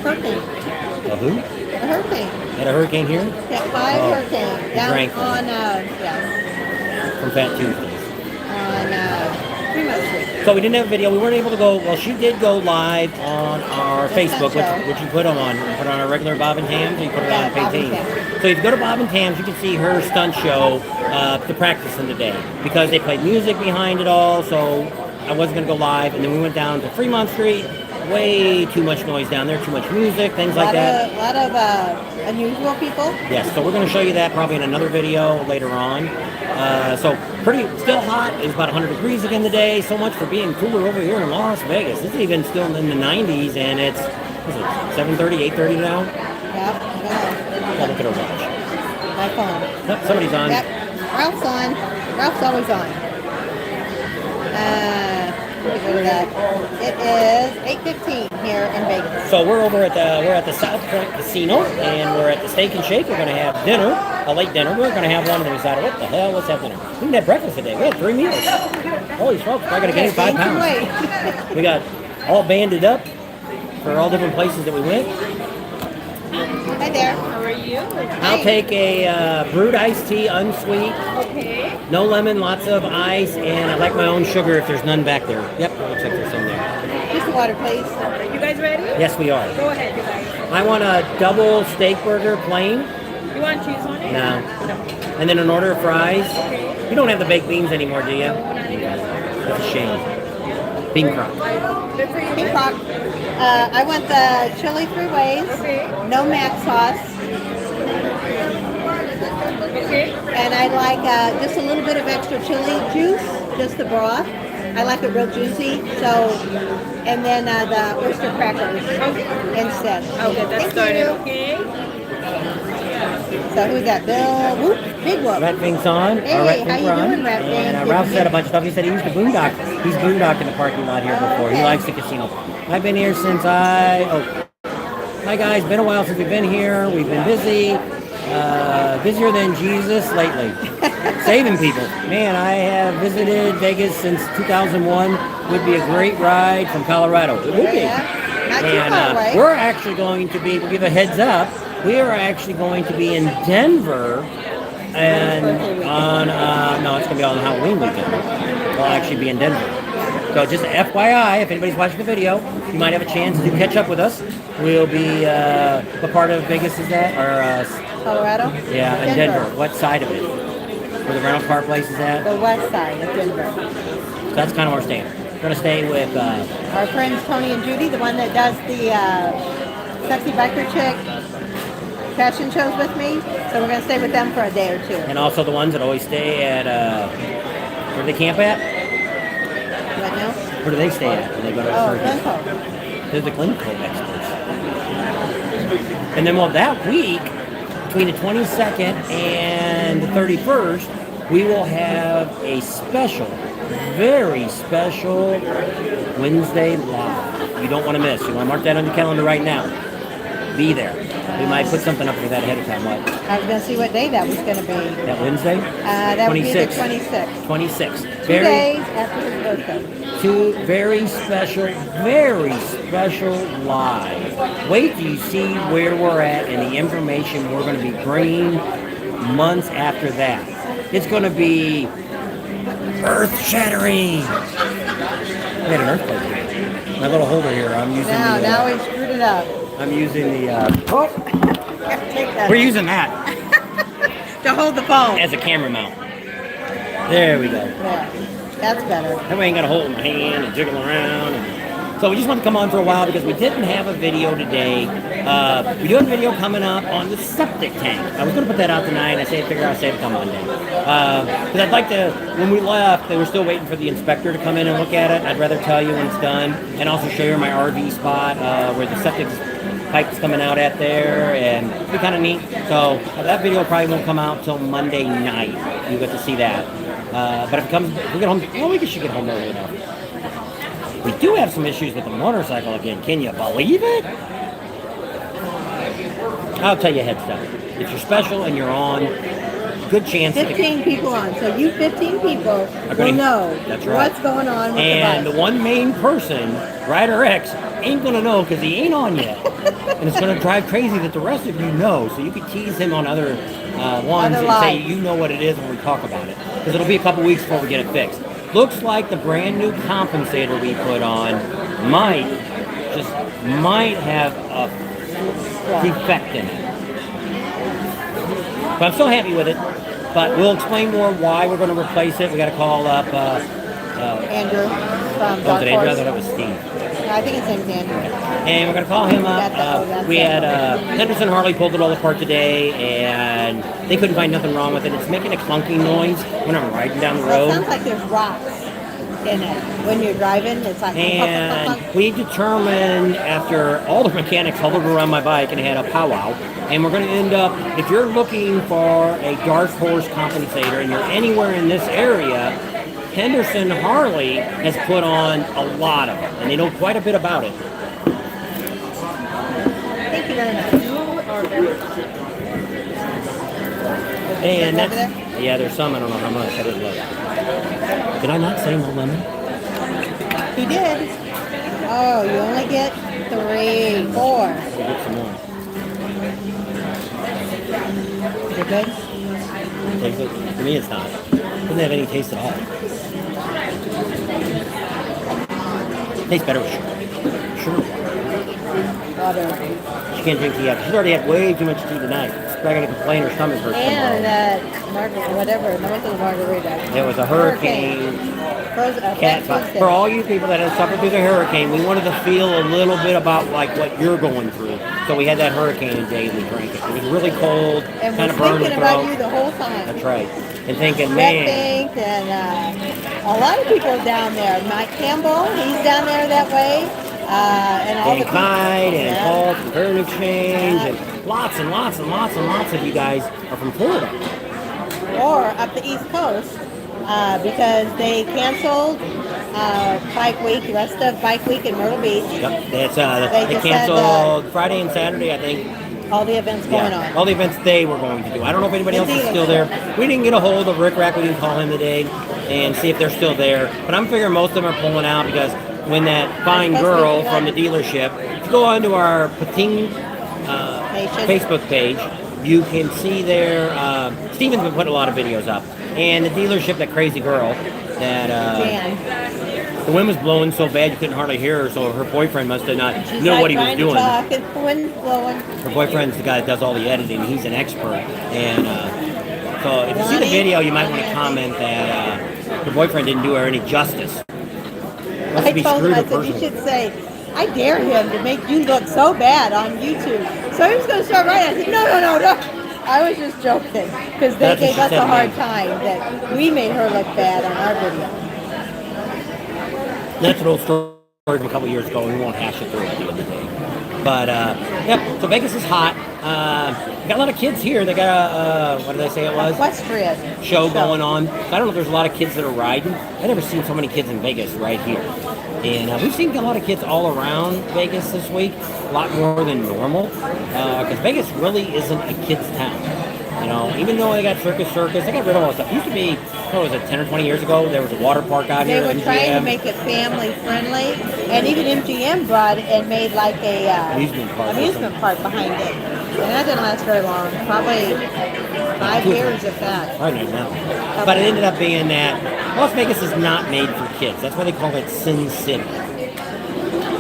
hurricane. A who? A hurricane. Had a hurricane here? Yeah, 5 hurricane. Down drank on, yes. from Fat Tuesdays. On Fremont Street. So we didn't have a video. We weren't able to go. Well, she did go live on our Facebook, which you put them on. You put it on our regular Bob and Tams, or you put it on Payteen. So if you go to Bob and Tams, you can see her stunt show, the practicing today, because they played music behind it all. So I wasn't going to go live, and then we went down to Fremont Street. Way too much noise down there, too much music, things like that. A lot of unusual people. Yes, so we're going to show you that probably in another video later on. So still hot. It's about 100 degrees again today. So much for being cooler over here in Las Vegas. This is even still in the 90s, and it's 7:30, 8:30 now. Yep. Oh, look at her watch. My phone. Yep, somebody's on. Yep. Ralph's on. Ralph's always on. It is 8:15 here in Vegas. So we're over at the South Point Casino, and we're at the Steak and Shake. We're going to have dinner, a late dinner. We're going to have one, and we decided, what the hell, let's have dinner. We didn't have breakfast today. We had 3 meals. Holy smokes, I got to gain 5 pounds. We got all banded up for all different places that we went. Hi there. How are you? I'll take a brewed iced tea, unsweet. Okay. No lemon, lots of ice, and I like my own sugar if there's none back there. Yep, looks like there's some there. Just water, please. You guys ready? Yes, we are. Go ahead, you guys. I want a double steak burger, plain. You want cheese on it? No. And then an order of fries. Okay. You don't have the baked beans anymore, do you? That's a shame. Bean crock. Bean crock. I want the chili 3 ways. Okay. No mac sauce. Okay. And I like just a little bit of extra chili juice, just the broth. I like it real juicy. So, and then the oyster crackers instead. Okay, that's started. Okay. So who's that? Bill Whoop? Big Whoop. Rat Pink's on. Hey, how you doing, Rat Pink? And Ralph said a bunch of stuff. He said he used to boondock. He's boondocked in the parking lot here before. Okay. He likes the casino. I've been here since hi guys, been a while since we've been here. We've been busy. Busier than Jesus lately. Saving people. Man, I have visited Vegas since 2001. Would be a great ride from Colorado. It would be. Not too far away. We're actually going to be, we'll give a heads up, we are actually going to be in Denver and on, no, it's going to be on Halloween weekend. We'll actually be in Denver. So just FYI, if anybody's watching the video, you might have a chance to catch up with us. We'll be, what part of Vegas is that? Or, Colorado? Yeah, in Denver. What side of it? Where the rental car place is at? The west side of Denver. So that's kind of where we're staying. We're going to stay with... our friends Tony and Judy, the one that does the Sexy Biker Chick fashion shows with me. So we're going to stay with them for a day or two. And also the ones that always stay at... where do they camp at? What now? Where do they stay at when they go to Glencoe. They're the Glencoe experts. And then, well, that week... Between the 22nd and the 31st, we will have a special, very special Wednesday live. You don't want to miss. You want to mark that on your calendar right now. Be there. We might put something up for that ahead of time. What? I was going to see what day that was going to be. That Wednesday? That would be the 26th. 26th. 2 days after his birthday. 2 very special live. Wait till you see where we're at and the information we're going to be bringing months after that. It's going to be earth-shattering. We had an earthquake here. My little holder here, I'm using now we screwed it up. I'm using we're using that to hold the phone. as a camera mount. There we go. Yeah. That's better. That way I ain't got to hold it in my hand and jiggle around. So we just want to come on for a while because we didn't have a video today. We do have a video coming up on the septic tank. I was going to put that out tonight. I figure I'll save it come Monday. Because I'd like to, when we left, they were still waiting for the inspector to come in and look at it. I'd rather tell you when it's done and also show you my RV spot where the septic pipe's coming out at there, and it'll be kind of neat. So that video probably won't come out till Monday night. You get to see that. But if we get home, well, we should get home early enough. We do have some issues with the motorcycle again. Can you believe it? I'll tell you ahead stuff. If you're special and you're on, good chance. 15 people on. So you 15 people will know That's right. what's going on with And the the bus. one main person, Ryder X, ain't going to know because he ain't on yet. And it's going to drive crazy that the rest of you know. So you could tease him on other ones Other and say lives. you know what it is when we talk about it. Because it'll be a couple weeks before we get it fixed. Looks like the brand new compensator we put on might have a defect in it. But I'm still happy with it. But we'll explain more why we're going to replace it. We got to call up. Andrew from Was Dark it Andrew? I Horse. thought it was Steve. I think his name's Andrew. And we're going to call him up. That's We it. had Henderson Harley pulled it all apart today, and they couldn't find nothing wrong with it. It's making a clunking noise when I'm riding down the Well, it road. sounds like there's rocks in it. When you're driving, it's like... And we determined after all the mechanics huddled around my bike and had a powwow, and we're going to end up, if you're looking for a Dark Horse compensator and you're anywhere in this area, Henderson Harley has put on a lot of them, and they know quite a bit about it. Thank you very much. And Over that's, yeah, there's some, I don't know how much, I didn't look. Did I not say no lemon? You did. Oh, you only get 3, 4. We'll get some more. Is it good? Tastes it? For me, it's not. It doesn't have any taste at all. Tastes better with sugar. Water. She can't drink tea yet. She's already had way too much tea tonight. She's probably going to complain her stomach hurts And tomorrow. whatever. No, what's the margarita? It was a hurricane. Cat fight. For all you people that have suffered through the hurricane, we wanted to feel a little bit about like what you're going through. So we had that hurricane day we drank it. It was really cold, And kind we're of burned the thinking about you throat. the whole time. That's right. And thinking, Red man, Pink and a lot of people down there. Mike Campbell, he's down there that way. And all and the Clyde and Yeah. Paul from Current Exchange and lots and lots and lots and lots of you guys are from Florida. Or up the East Coast because they canceled Bike Week, the rest of Bike Week in Myrtle Beach. Yep, they just had, canceled Friday and Saturday, I think. All the events going Yeah, on. all the events they were going to do. I don't know if anybody The else is still dealership. there. We didn't get a hold of Rick Rack. We didn't call him today and see if they're still there. But I'm figuring most of them are pulling out because when that fine girl from the dealership, if you go onto our Pating Facebook page, you can see there. Steven's been putting a lot of videos up, and the dealership, that crazy girl, that Jan. the wind was blowing so bad you couldn't hardly hear her, so her boyfriend must have not She's know like what he was trying doing. to talk and the wind's blowing. Her boyfriend's the guy that does all the editing. He's an expert, and so if you see the video, you might want to comment that her boyfriend didn't do her any justice. Must I be told him, screwed I her said, you personally. should say, I dare him to make you look so bad on YouTube. So he was going to start writing. I said, no. I was just joking because they That's what gave she us said a to hard me. time that we made her look bad on our video. That's an old story from a couple years ago, and we won't hash it through at the end of the day. But, yep, so Vegas is hot. Got a lot of kids here. They got a, what did I say it was? Equestrian Show going on. I don't know if there's a lot of kids that are riding. I've never seen so many kids in Vegas right here. And we've seen a lot of kids all around Vegas this week, a lot more than normal, because Vegas really isn't a kid's town. You know, even though they got Circus, they got rid of all that stuff. It used to be, what was it, 10 or 20 years ago, there was a water park out They here. were at trying to MGM. make it family friendly, and even MGM brought it and made like a Amusement park or amusement park behind it. And that didn't last very long, probably 5 years if that. I don't know. But it ended up being that Las Vegas is not made for kids. That's why they call it Sin City.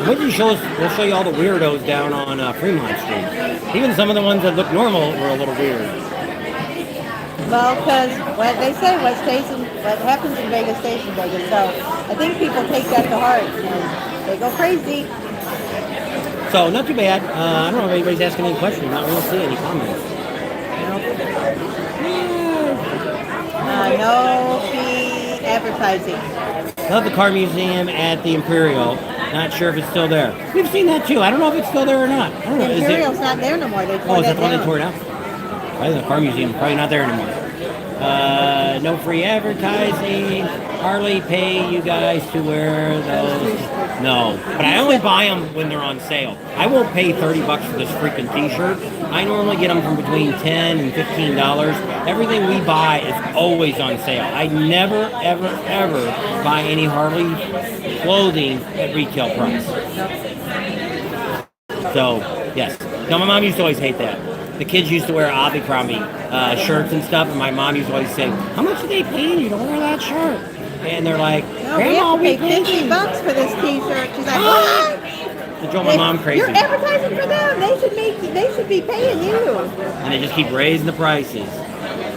What did you show us? We'll show you all the weirdos down on Fremont Street. Even some of the ones that look normal were a little weird. Well, because what they say, what happens in Vegas stays in Vegas. So I think people take that to heart and they go crazy. So not too bad. I don't know if anybody's asking any questions. Not really see any comments. No fee advertising. Love the car museum at the Imperial. Not sure if it's still there. We've seen that too. I don't know if it's still there or not. I don't know. The Is it? Imperial's not there no more. They tore Oh, is that the one they down. tore down? Probably the car museum. Probably not there anymore. No free advertising. Harley pay you guys to wear those No, but I only buy them when they're on sale. I won't pay $30 for this freaking T-shirt. I normally get them from between $10 and $15. Everything we buy is always on sale. I never, ever, ever buy any Harley clothing at retail price. So, yes. No, my mom used to always hate that. The kids used to wear Abercrombie shirts and stuff, and my mom used to always say, "How much are they paying you to wear that shirt?" And they're like, No, we "Grandma, have to we pay paid $50 you." for this T-shirt. She's like, what? It drove my mom crazy. You're advertising for them. They should be paying you. And they just keep raising the prices.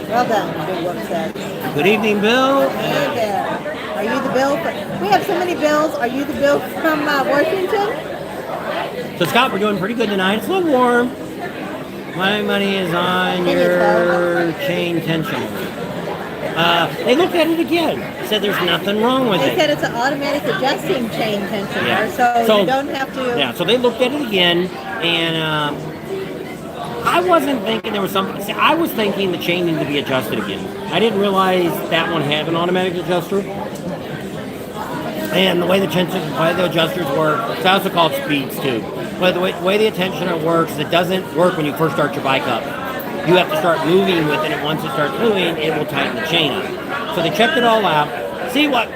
Well done, Big Whoop said. Good evening, Bill. Hey there. Are you the Bill? We have so many Bills. Are you the Bill from Washington? So, Scott, we're doing pretty good tonight. It's a little warm. My money is on your chain tensioner. They looked at it again. Said there's nothing wrong with They it. said it's an automatic adjusting chain tensioner, Yeah. so you don't have to. Yeah, so they looked at it again, and I wasn't thinking there was something. See, I was thinking the chain needed to be adjusted again. I didn't realize that one had an automatic adjuster. And the way the adjusters work, it's also called speeds too. But the way the tensioner works is it doesn't work when you first start your bike up. You have to start moving with it, and once it starts moving, it will tighten the chain up. So they checked it all out. See why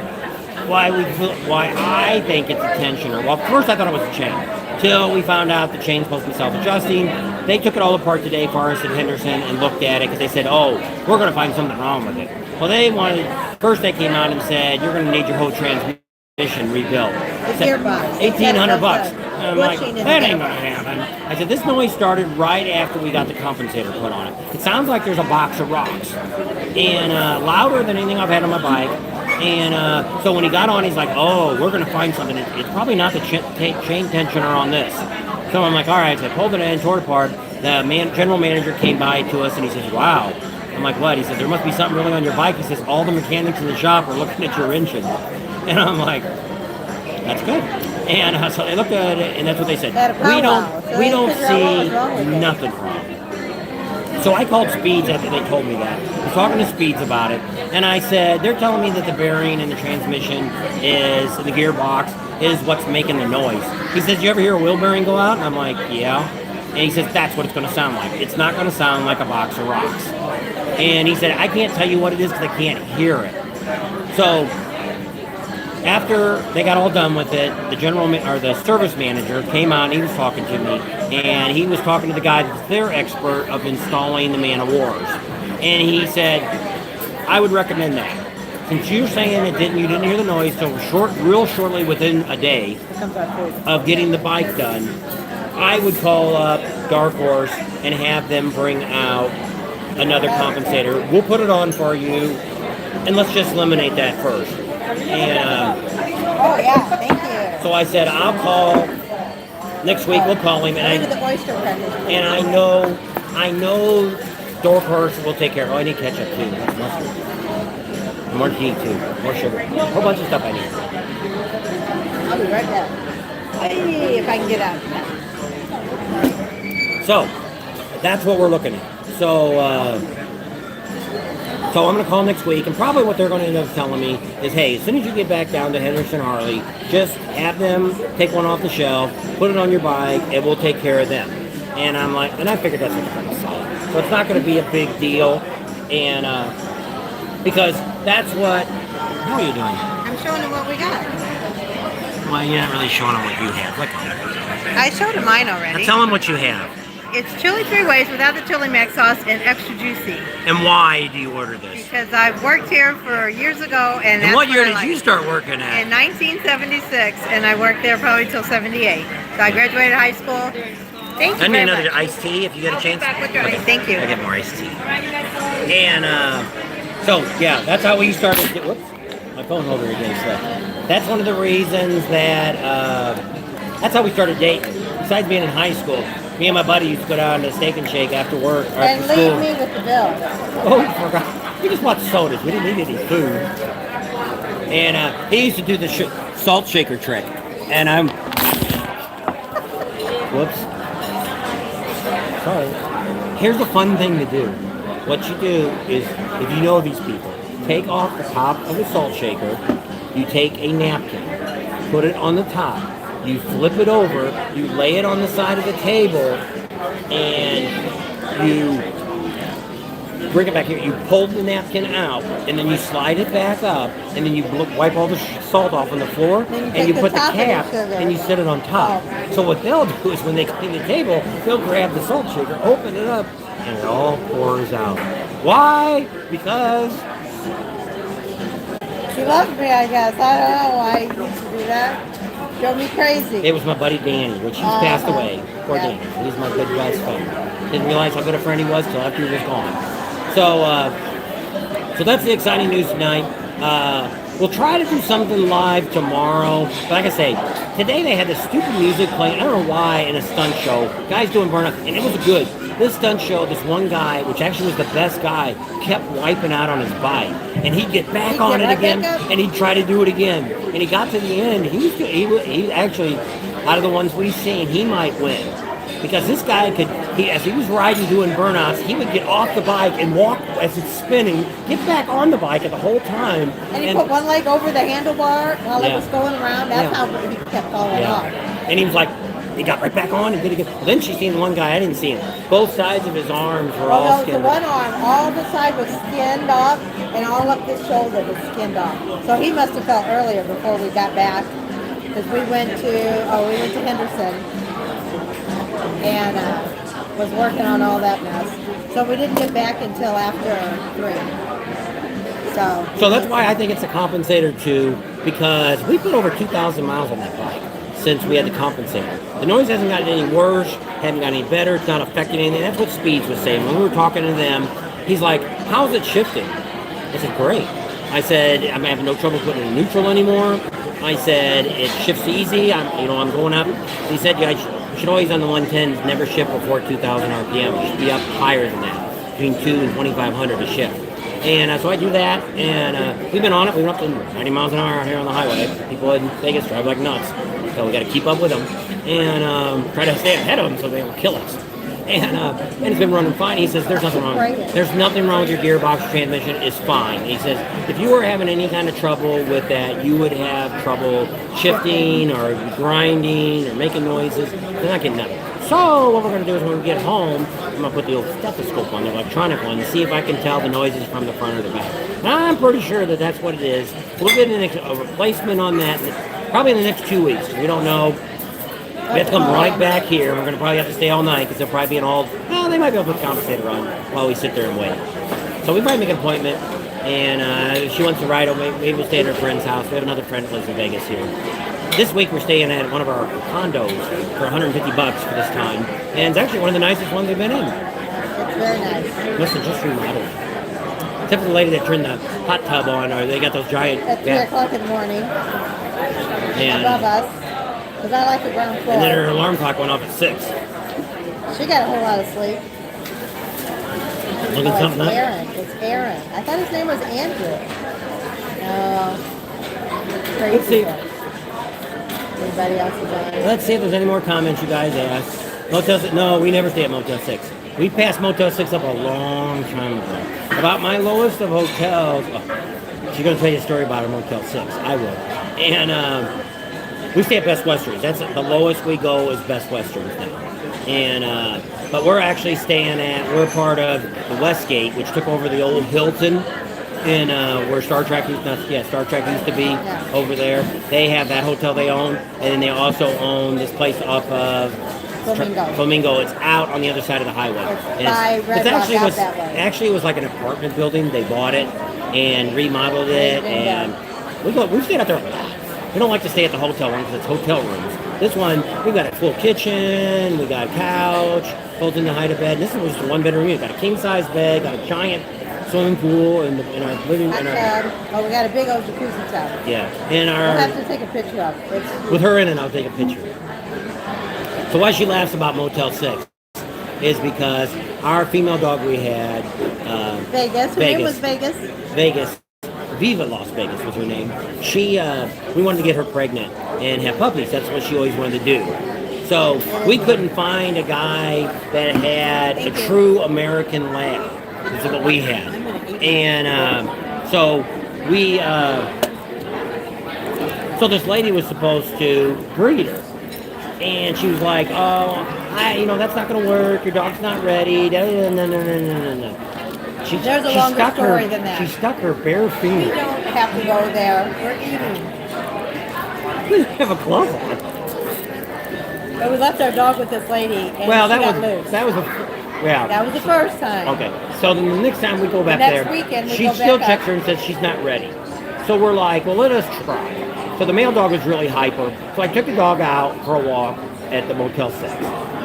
I think it's a tensioner. Well, first I thought it was a chain, till we found out the chain's supposed to be self-adjusting. They took it all apart today, Forrest and Henderson, and looked at it because they said, "Oh, we're going to find something wrong with it." Well, first they came out and said, "You're going to need your whole transmission rebuilt." The gearbox. $1,800. And I'm like, Bushing in that the ain't gonna happen. I said, this noise started right after we got the compensator put on it. It sounds like there's a box of rocks. And louder than anything I've had on my bike. And so when he got on, he's like, "Oh, we're gonna find something. It's probably not the chain tensioner on this." So I'm like, all right. So I pulled it in, tore it apart. The general manager came by to us and he says, "Wow." I'm like, "What?" He said, "There must be something really on your bike." He says, "All the mechanics in the shop are looking at your engine." And I'm like, "That's good." And so they looked at it, and that's what they said. We don't see nothing wrong. So I called Speeds after they told me that. I was talking to Speeds about it, and I said, they're telling me that the bearing in the transmission is, the gearbox, is what's making the noise. He says, "You ever hear a wheel bearing go out?" And I'm like, "Yeah." And he says, "That's what it's going to sound like. It's not going to sound like a box of rocks." And he said, "I can't tell you what it is because I can't hear it." So after they got all done with it, the service manager came out and he was talking to me, and he was talking to the guy that's their expert of installing the Man of Wars. And he said, "I would recommend that. Since you're saying you didn't hear the noise, so real shortly within a day of getting the bike done, I would call up Dark Horse and have them bring out another compensator. We'll put it on for you, and let's just eliminate that first." And Oh yeah, thank you. so I said, "I'll call next week. We'll call him." Look at the oyster crackers. And I know Dark Horse will take care of it. Oh, I need ketchup too. That's mustard. More tea too. More sugar. A whole bunch of stuff I need. I'll be right back. Hey, if I can get out. So that's what we're looking at. So I'm going to call next week, and probably what they're going to end up telling me is, "Hey, as soon as you get back down to Henderson Harley, just have them take one off the shelf, put it on your bike, and we'll take care of them." And I'm like, and I figured that's what they're going to say. So it's not going to be a big deal, and because that's what. How are you doing? I'm showing them what we got. Well, you're not really showing them what you have. Look. I showed them mine already. Now tell them what you have. It's chili 3 ways without the chili mac sauce and extra juicy. And why do you order this? Because I've worked here for years ago, and And what year did you start working at? In 1976, and I worked there probably till 78. So I graduated high school. Thank you I need very another much. iced tea if you get a chance. Okay, thank you. I get more iced tea. And so yeah, that's how we started. Whoops, my phone holder against that. That's one of the reasons that that's how we started dating. Besides being in high school, me and my buddy used to go down to Steak and Shake after work or And after school. leave me with the bill. Oh, I forgot. We just bought sodas. We didn't need any food. And he used to do the salt shaker trick. And I'm... Whoops. Sorry. Here's the fun thing to do. What you do is, if you know these people, take off the top of the salt shaker, you take a napkin, put it on the top. You flip it over, you lay it on the side of the table, and you bring it back here. You pull the napkin out, and then you slide it back up, and then you wipe all the salt off on the floor, and you put the cap, and you set it on top. So what they'll do is when they clean the table, they'll grab the salt shaker, open it up, and it all pours out. Why? Because She loves me, I guess. I don't know why you used to do that. Drove me crazy. it was my buddy Danny, which he's passed away. Poor Yeah. Danny. He's my good best friend. Didn't realize how good a friend he was until after he was gone. So that's the exciting news tonight. We'll try to do something live tomorrow. But like I say, today they had this stupid music playing. I don't know why in a stunt show. Guys doing burnout, and it was good. This stunt show, this one guy, which actually was the best guy, kept wiping out on his bike, and he'd get back He'd on get it right again, back up? and he'd try to do it again. And he got to the end. He actually, out of the ones we've seen, he might win. Because this guy as he was riding doing burnouts, he would get off the bike and walk as it's spinning, get back on the bike at the whole time. And he put one leg over the handlebar while it Yeah. was going around. That's Yeah. how he kept falling off. And he was like, he got right back on and did it again. Then she seen one guy, I didn't see him. Both sides of his arms were all Although the skinned. one arm, all the side was skinned off, and all up his shoulder was skinned off. So he must have felt earlier before we got back, because we went to Henderson, and was working on all that mess. So we didn't get back until after 3. So that's why I think it's a compensator too, because we put over 2,000 miles on that bike since we had the compensator. The noise hasn't gotten any worse, hasn't gotten any better, it's not affecting anything. That's what Speeds was saying. When we were talking to them, he's like, how's it shifting? I said, great. I said, I'm having no trouble putting it in neutral anymore. I said, it shifts easy, I'm going up. He said, yeah, you should always on the 110s never shift before 2,000 RPM. You should be up higher than that, between 2 and 2,500 to shift. And so I do that, and we've been on it. We went up to 90 miles an hour out here on the highway. People in Vegas drive like nuts, so we got to keep up with them and try to stay ahead of them so they don't kill us. And it's been running fine. He says there's nothing wrong. There's nothing wrong with your gearbox. Transmission is fine. He says if you were having any kind of trouble with that, you would have trouble shifting or grinding or making noises. They're not getting nothing. So what we're going to do is when we get home, I'm going to put the old stethoscope on, the electronic one, and see if I can tell the noises from the front or the back. Now, I'm pretty sure that that's what it is. We'll get a replacement on that probably in the next 2 weeks. We don't know. We have to come right back here. We're going to probably have to stay all night because they'll probably be they might be able to put the compensator on while we sit there and wait. So we might make an appointment, and if she wants to ride, maybe we'll stay at her friend's house. We have another friend that lives in Vegas here. This week we're staying at one of our condos for $150 for this time, and it's actually one of the nicest ones we've been in. It's very nice. Must have just remodeled. Except for the lady that turned the hot tub on, or they got those giant... At 3 o'clock in the morning, above us, because I like the ground floor. And then her alarm clock went off at 6. She got a whole lot of sleep. Looking something up? It's Aaron. I thought his name was Andrew. No. Crazy. Let's see. Anybody else is on? Let's see if there's any more comments you guys asked. Motel 6. No, we never stay at Motel 6. We passed Motel 6 up a long time ago. About my lowest of hotels. Oh, she's going to tell you a story about her Motel 6. I will. And we stay at Best Westerns. That's the lowest we go is Best Westerns now. And but we're actually we're part of the Westgate, which took over the old Hilton. And where Star Trek used to be over there. They have that hotel they own, and then they also own this place off of Flamingo. It's out on the other side of the highway. It was like an apartment building. They bought it and remodeled it, and we've stayed out there a lot. We don't like to stay at the hotel one because it's hotel rooms. This one, we've got a full kitchen, we got a couch, folds in the height of bed. And this one was just a one-bedroom unit. Got a king-size bed, got a giant swimming pool in our living room. We got a big old jacuzzi tub. Yeah, and We'll have to take a picture of it. With her in it, I'll take a picture. So why she laughs about Motel 6 is because our female dog we had, Vegas. Her name was Vegas. Vegas. Viva Las Vegas was her name. We wanted to get her pregnant and have puppies. That's what she always wanted to do. So we couldn't find a guy that had a true American lab. This is what we had. And so we So this lady was supposed to breed her. And she was like, oh, that's not going to work. Your dog's not ready. No, no, no, no, no, no. There's a longer story than that. She stuck her bare We finger. don't have to go there. We're eating. We have a glove on. But we left our dog with this lady, and she Well, got loose. that was the first time. Okay. So then the next time we go back next there, weekend we she go still back checks up. her and says she's not ready. So we're like, well, let us try. So the male dog was really hyper. So I took the dog out for a walk at the Motel 6.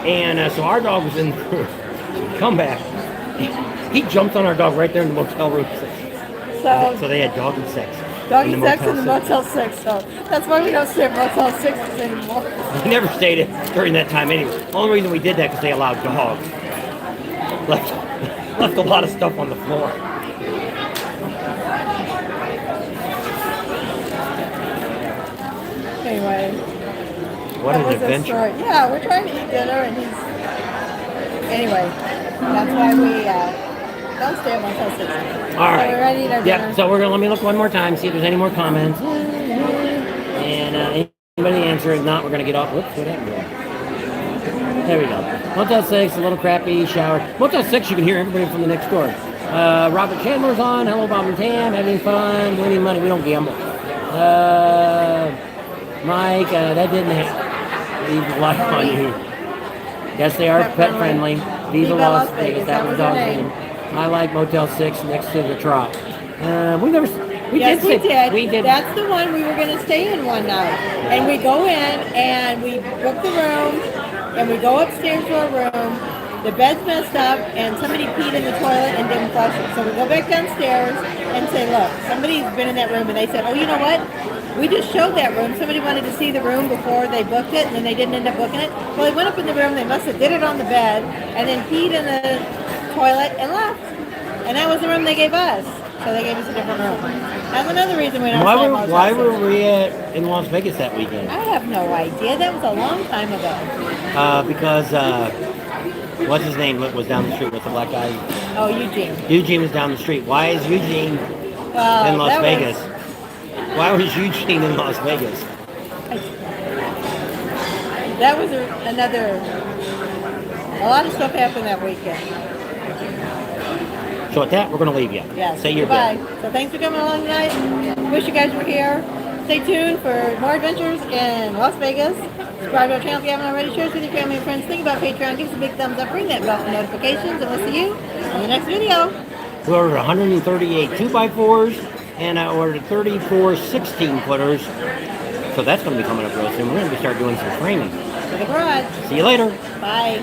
And so our dog was in the room. Come back. He jumped on our dog right there in the motel room. So they had doggy sex. Doggy sex in the Motel 6. So that's why we don't stay at Motel 6s anymore. We never stayed it during that time anyway. The only reason we did that because they allowed dogs. Left a lot of stuff on the floor. Anyway. What an adventure. Story. Yeah, we're trying to eat dinner and he's... Anyway, that's why we don't stay at Motel 6. All right. So we're ready to eat our dinner. So we're going to let me look one more time, see if there's any more comments. And anybody answer? If not, we're going to get off. Whoops, what happened there? There we go. Motel 6, a little crappy shower. Motel 6, you can hear everybody from the next door. Robert Chandler's on. Hello, Bob and Tam. Having fun. Winning money. We don't gamble. Mike, that didn't happen. Leave the life on you. Yes, they are pet friendly. Viva Las Vegas. That was dog's name. I like Motel 6 next to the Trop. We did. That's the one we were going to stay in one night. And we go in and we book the room and we go upstairs to our room. The bed's messed up and somebody peed in the toilet and didn't flush it. So we go back downstairs and say, look, somebody's been in that room. And they said, oh, you know what? We just showed that room. Somebody wanted to see the room before they booked it and then they didn't end up booking it. Well, they went up in the room. They must have did it on the bed and then peed in the toilet and left. And that was the room they gave us. So they gave us a different room. That's another reason we don't Why were we in Las Vegas that weekend? I have no idea. That was a long time ago. Because what's his name was down the street with the black guy? Oh, Eugene. Eugene was down the street. Why is Eugene in Las Vegas? Why was Eugene in Las Vegas? That was a lot of stuff happened that weekend. So at that, we're going to leave you. Yes. Say your goodbye. bit. So thanks for coming along tonight. Wish you guys were here. Stay tuned for more adventures in Las Vegas. Subscribe to our channel if you haven't already. Share us with your family and friends. Think about Patreon. Give us a big thumbs up. Ring that bell for notifications. And we'll see you in the next video. We ordered 138 2x4s, and I ordered 34 16-footers. So that's going to be coming up real soon. We're going to start doing some framing. To the garage. See you later. Bye.